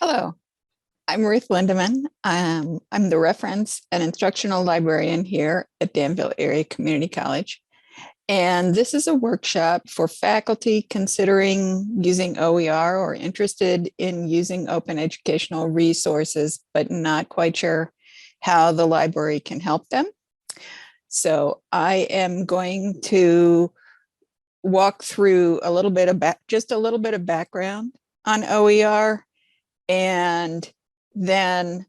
Hello, I'm Ruth Lindeman. I'm the reference and instructional librarian here at Danville Area Community College. And this is a workshop for faculty considering using OER or interested in using open educational resources, but not quite sure how the library can help them. So I am going to walk through a little bit of just a little bit of background on OER and then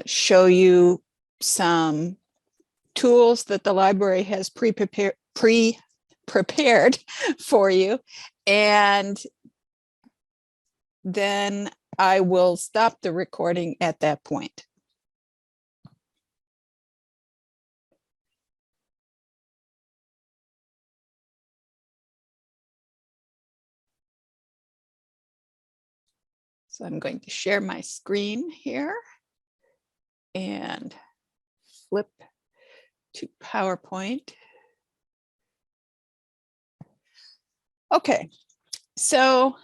show you some tools that the library has pre-prepared for you. And then I will stop the recording at that point. So I'm going to share my screen here and flip to PowerPoint. Okay, so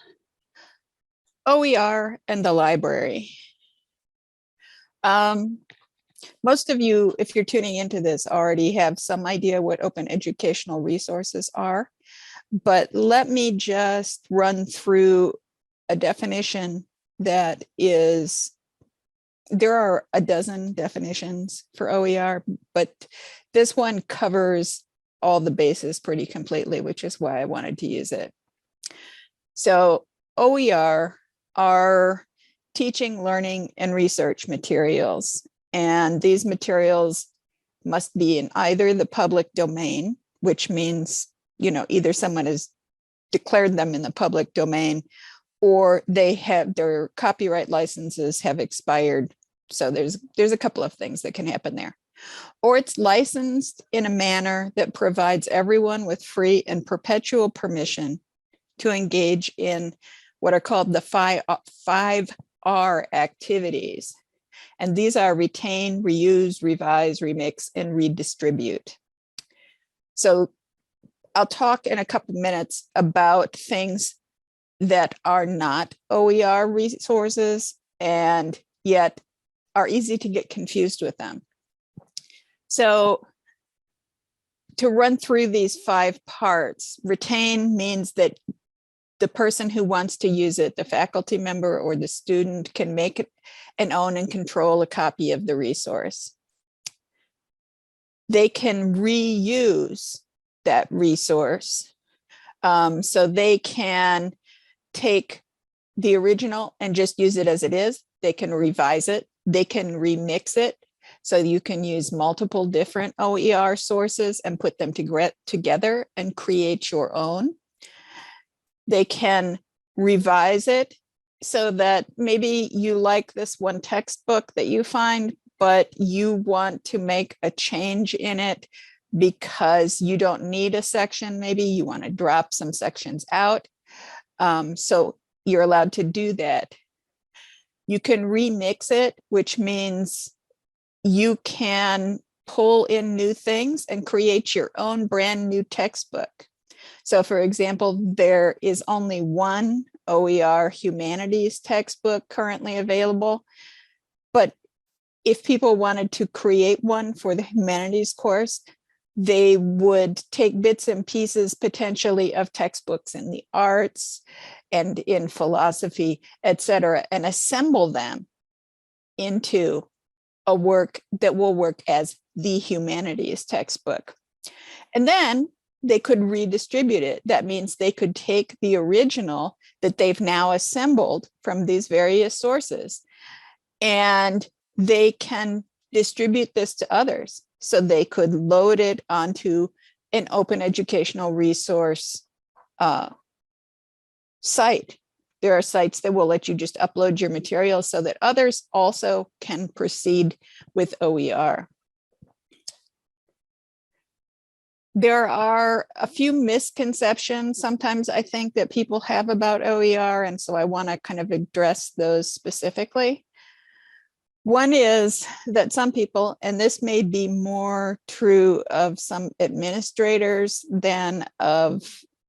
OER and the library. Most of you, if you're tuning into this, already have some idea what open educational resources are, but let me just run through a definition that is, there are a dozen definitions for OER, but this one covers all the bases pretty completely, which is why I wanted to use it. So OER are teaching, learning, and research materials. And these materials must be in either the public domain, which means, either someone has declared them in the public domain or they have their copyright licenses have expired. So there's a couple of things that can happen there. Or it's licensed in a manner that provides everyone with free and perpetual permission to engage in what are called the 5R activities. And these are retain, reuse, revise, remix, and redistribute. So I'll talk in a couple minutes about things that are not OER resources and yet are easy to get confused with them. So to run through these 5 parts, retain means that the person who wants to use it, the faculty member or the student, can make it and own and control a copy of the resource. They can reuse that resource. So they can take the original and just use it as it is. They can revise it. They can remix it. So you can use multiple different OER sources and put them together and create your own. They can revise it so that maybe you like this one textbook that you find, but you want to make a change in it because you don't need a section. Maybe you want to drop some sections out. So you're allowed to do that. You can remix it, which means you can pull in new things and create your own brand new textbook. So for example, there is only one OER humanities textbook currently available, but if people wanted to create one for the humanities course, they would take bits and pieces potentially of textbooks in the arts and in philosophy, etc., and assemble them into a work that will work as the humanities textbook. And then they could redistribute it. That means they could take the original that they've now assembled from these various sources, and they can distribute this to others. So they could load it onto an open educational resource site. There are sites that will let you just upload your materials so that others also can proceed with OER. There are a few misconceptions sometimes I think that people have about OER, and so I want to kind of address those specifically. One is that some people, and this may be more true of some administrators than of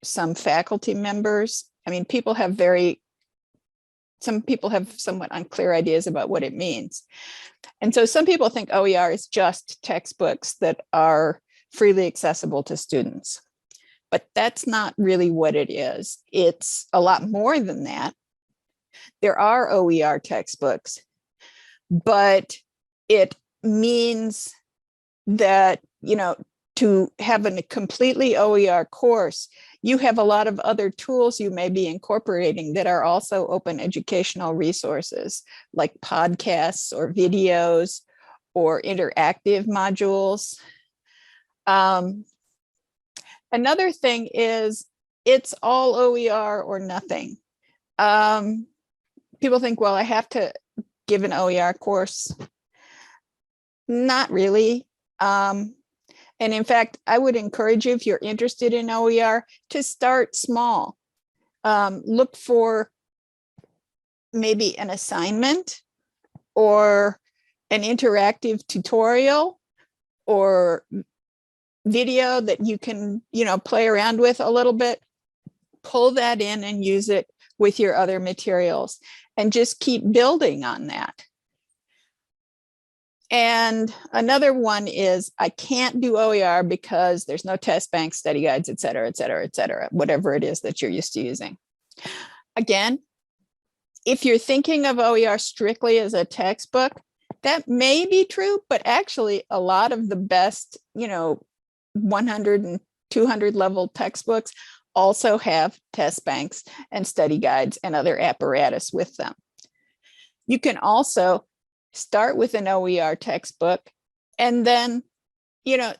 some faculty members. I mean, people have very some people have somewhat unclear ideas about what it means. And so some people think OER is just textbooks that are freely accessible to students. But that's not really what it is. It's a lot more than that. There are OER textbooks, but it means that, to have a completely OER course, you have a lot of other tools you may be incorporating that are also open educational resources, like podcasts or videos or interactive modules. Another thing is it's all OER or nothing. People think, well, I have to give an OER course. Not really. And in fact, I would encourage you, if you're interested in OER, to start small. Look for maybe an assignment or an interactive tutorial or video that you can, play around with a little bit. Pull that in and use it with your other materials and just keep building on that. And another one is, I can't do OER because there's no test banks, study guides, et cetera, et cetera, et cetera, whatever it is that you're used to using. Again, if you're thinking of OER strictly as a textbook, that may be true, but actually a lot of the best, 100 and 200 level textbooks also have test banks and study guides and other apparatus with them. You can also start with an OER textbook and then,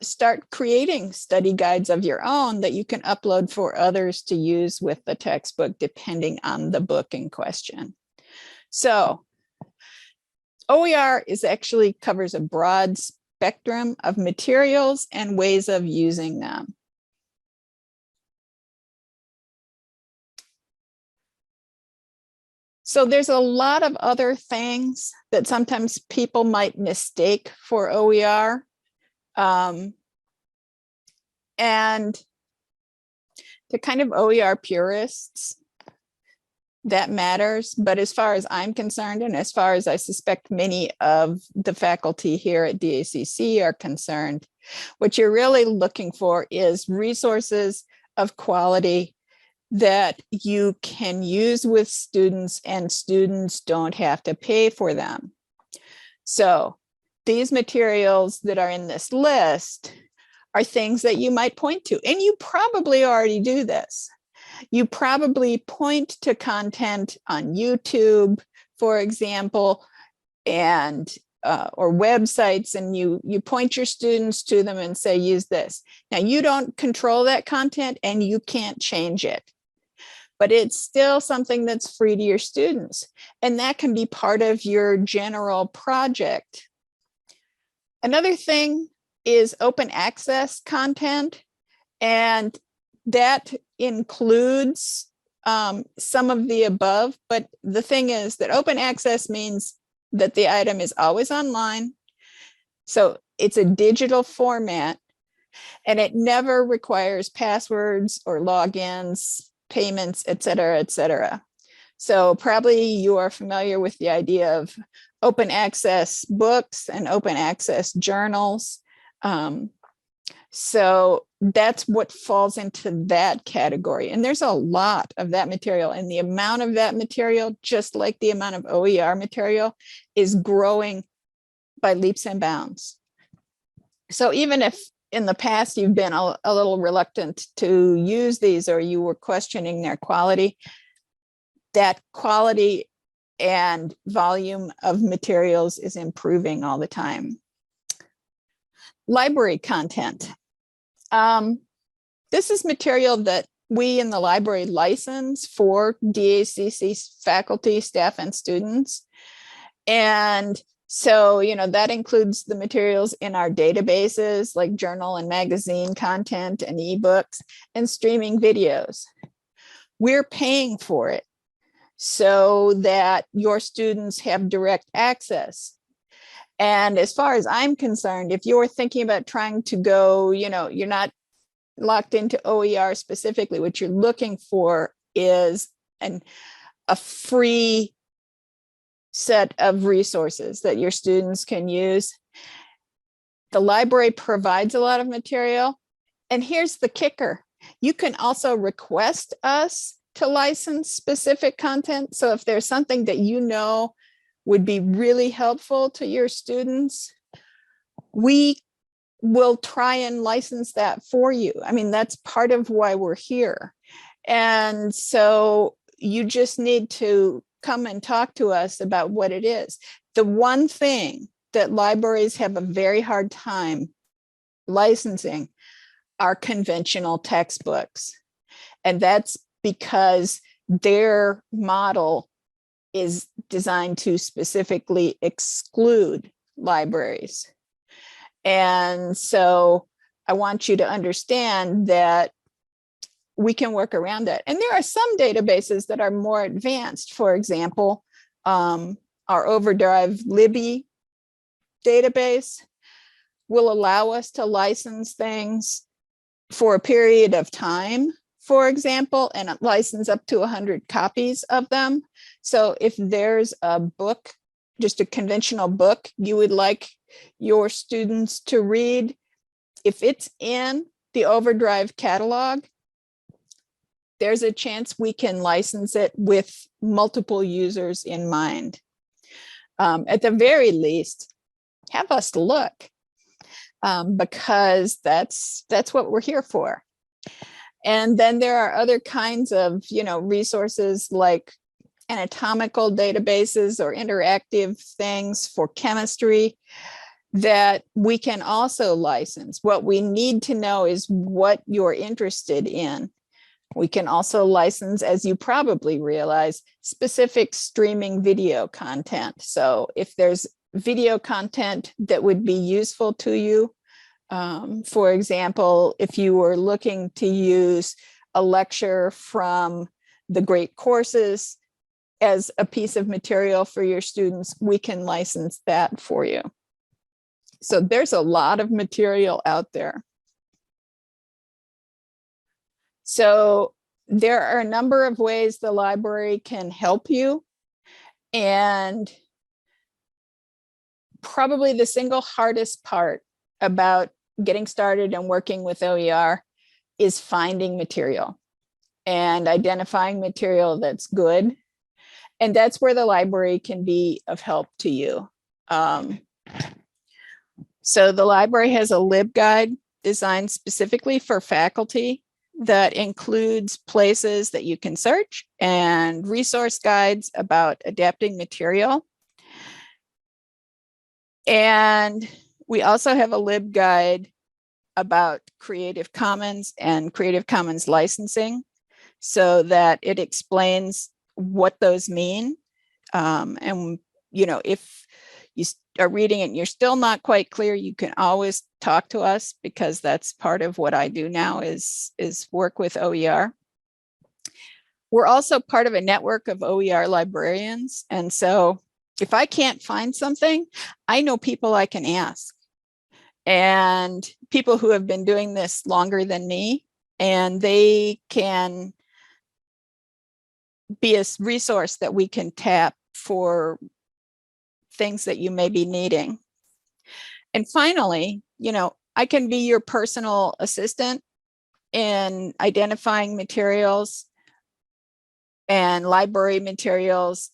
start creating study guides of your own that you can upload for others to use with the textbook, depending on the book in question. So OER actually covers a broad spectrum of materials and ways of using them. So there's a lot of other things that sometimes people might mistake for OER. And to kind of OER purists, that matters. But as far as I'm concerned, and as far as I suspect many of the faculty here at DACC are concerned, what you're really looking for is resources of quality that you can use with students and students don't have to pay for them. So these materials that are in this list are things that you might point to, and you probably already do this. You probably point to content on YouTube, for example, and or websites, and you point your students to them and say, use this. Now, you don't control that content and you can't change it, but it's still something that's free to your students. And that can be part of your general project. Another thing is open access content. And that includes some of the above. But the thing is that open access means that the item is always online. So it's a digital format and it never requires passwords or logins, payments, et cetera, et cetera. So probably you are familiar with the idea of open access books and open access journals. So that's what falls into that category. And there's a lot of that material, and the amount of that material, just like the amount of OER material, is growing by leaps and bounds. So even if in the past you've been a little reluctant to use these, or you were questioning their quality, that quality and volume of materials is improving all the time. Library content. This is material that we in the library license for DACC faculty, staff, and students. And so, that includes the materials in our databases, like journal and magazine content and ebooks and streaming videos. We're paying for it so that your students have direct access. And as far as I'm concerned, if you're thinking about trying to go, you're not locked into OER specifically, what you're looking for is a free set of resources that your students can use. The library provides a lot of material. And here's the kicker. You can also request us to license specific content. So if there's something that you know would be really helpful to your students, we will try and license that for you. I mean, that's part of why we're here. And so you just need to come and talk to us about what it is. The one thing that libraries have a very hard time licensing are conventional textbooks. And that's because their model is designed to specifically exclude libraries. And so I want you to understand that we can work around that. And there are some databases that are more advanced. For example, our Overdrive Libby database will allow us to license things for a period of time, for example, and license up to 100 copies of them. So if there's a book, just a conventional book you would like your students to read, if it's in the Overdrive catalog, there's a chance we can license it with multiple users in mind. At the very least, have us look, because that's what we're here for. And then there are other kinds of, resources like anatomical databases or interactive things for chemistry that we can also license. What we need to know is what you're interested in. We can also license, as you probably realize, specific streaming video content. So if there's video content that would be useful to you, for example, if you were looking to use a lecture from the great courses as a piece of material for your students, we can license that for you. So there's a lot of material out there. So there are a number of ways the library can help you. And probably the single hardest part about getting started and working with OER is finding material and identifying material that's good. And that's where the library can be of help to you. So the library has a LibGuide designed specifically for faculty that includes places that you can search and resource guides about adapting material. And we also have a LibGuide about Creative Commons and Creative Commons licensing, so that it explains what those mean. And if you are reading it and you're still not quite clear, you can always talk to us, because that's part of what I do now is work with OER. We're also part of a network of OER librarians. And so if I can't find something, I know people I can ask, and people who have been doing this longer than me, and they can be a resource that we can tap for things that you may be needing. And finally, I can be your personal assistant in identifying materials and library materials,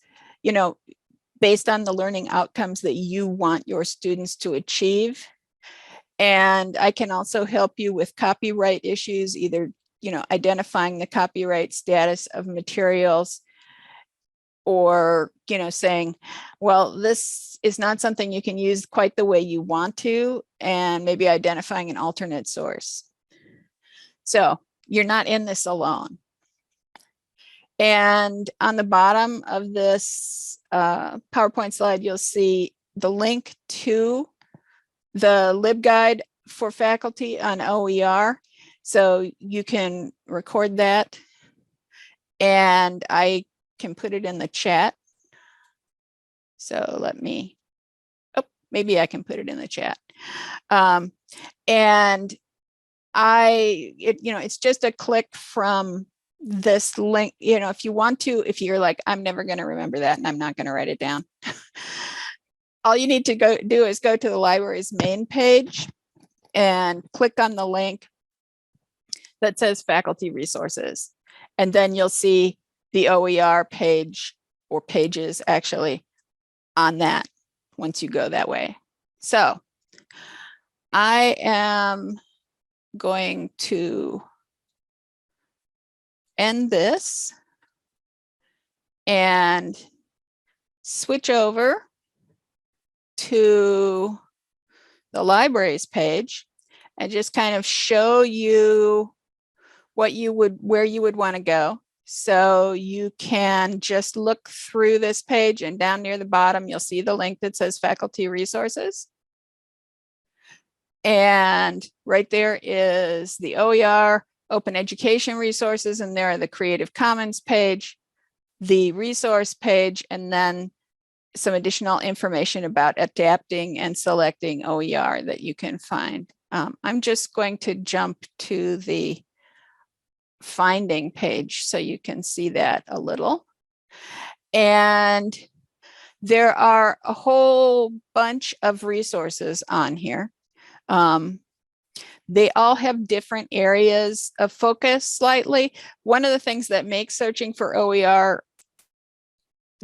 based on the learning outcomes that you want your students to achieve. And I can also help you with copyright issues, either, identifying the copyright status of materials, or, saying, well, this is not something you can use quite the way you want to, and maybe identifying an alternate source. So you're not in this alone. And on the bottom of this PowerPoint slide, you'll see the link to the LibGuide for faculty on OER. So you can record that, and I can put it in the chat. So maybe I can put it in the chat. And it's just a click from this link, you know, if you want to, if you're like, I'm never going to remember that and I'm not going to write it down. All you need to go do is go to the library's main page and click on the link that says faculty resources. And then you'll see the OER page, or pages actually, on that once you go that way. So I am going to end this and switch over to the libraries page and just kind of show you what you would, where you would want to go. So you can just look through this page, and down near the bottom, you'll see the link that says faculty resources. And right there is the OER, open education resources, and there are the Creative Commons page, the resource page, and then some additional information about adapting and selecting OER that you can find. I'm just going to jump to the finding page so you can see that a little. And there are a whole bunch of resources on here. They all have different areas of focus slightly. One of the things that makes searching for OER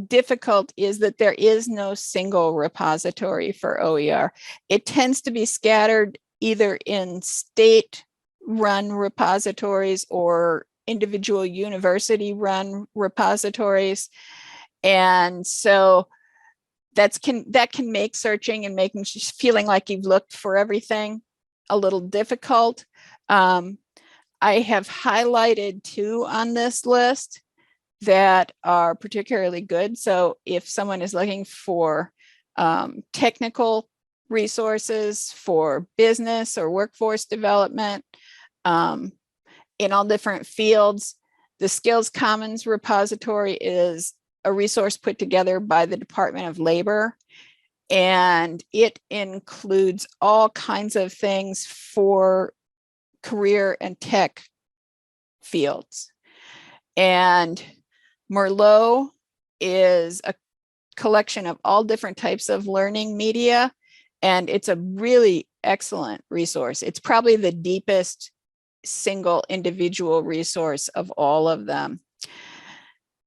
difficult is that there is no single repository for OER. It tends to be scattered either in state-run repositories or individual university-run repositories. And so that can make searching and making feeling like you've looked for everything a little difficult. I have highlighted 2 on this list that are particularly good. So if someone is looking for technical resources for business or workforce development in all different fields, the Skills Commons repository is a resource put together by the Department of Labor, and it includes all kinds of things for career and tech fields. And Merlot is a collection of all different types of learning media, and it's a really excellent resource. It's probably the deepest single individual resource of all of them.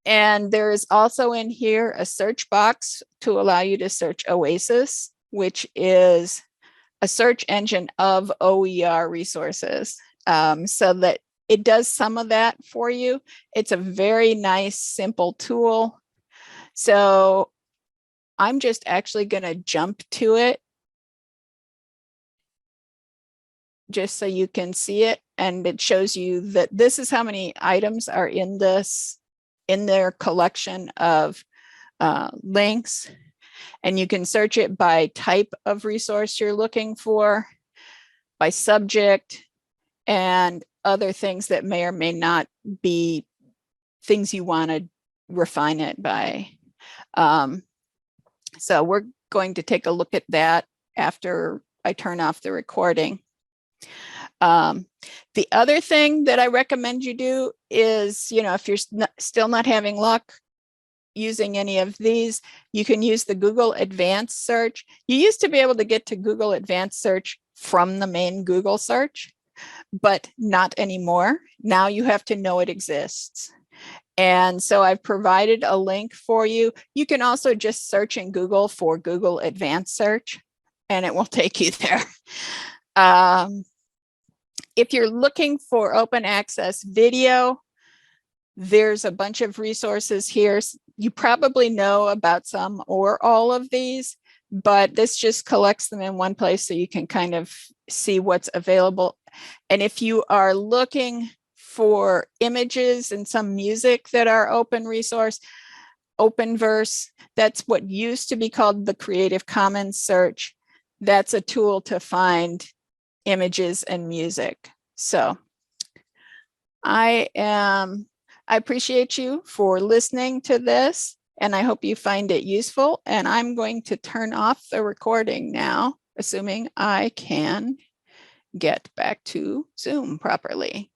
And there is also in here a search box to allow you to search OASIS, which is a search engine of OER resources, so that it does some of that for you. It's a very nice, simple tool. So I'm just actually going to jump to it just so you can see it. And it shows you that this is how many items are in their collection of links. And you can search it by type of resource you're looking for, by subject, and other things that may or may not be things you want to refine it by. So we're going to take a look at that after I turn off the recording. The other thing that I recommend you do is, if you're still not having luck using any of these, you can use the Google Advanced Search. You used to be able to get to Google Advanced Search from the main Google search, but not anymore. Now you have to know it exists. And so I've provided a link for you. You can also just search in Google for Google Advanced Search, and it will take you there. If you're looking for open access video, there's a bunch of resources here. You probably know about some or all of these, but this just collects them in one place so you can kind of see what's available. And if you are looking for images and some music that are open resource, Openverse, that's what used to be called the Creative Commons search. That's a tool to find images and music. So I appreciate you for listening to this, and I hope you find it useful. And I'm going to turn off the recording now, assuming I can get back to Zoom properly.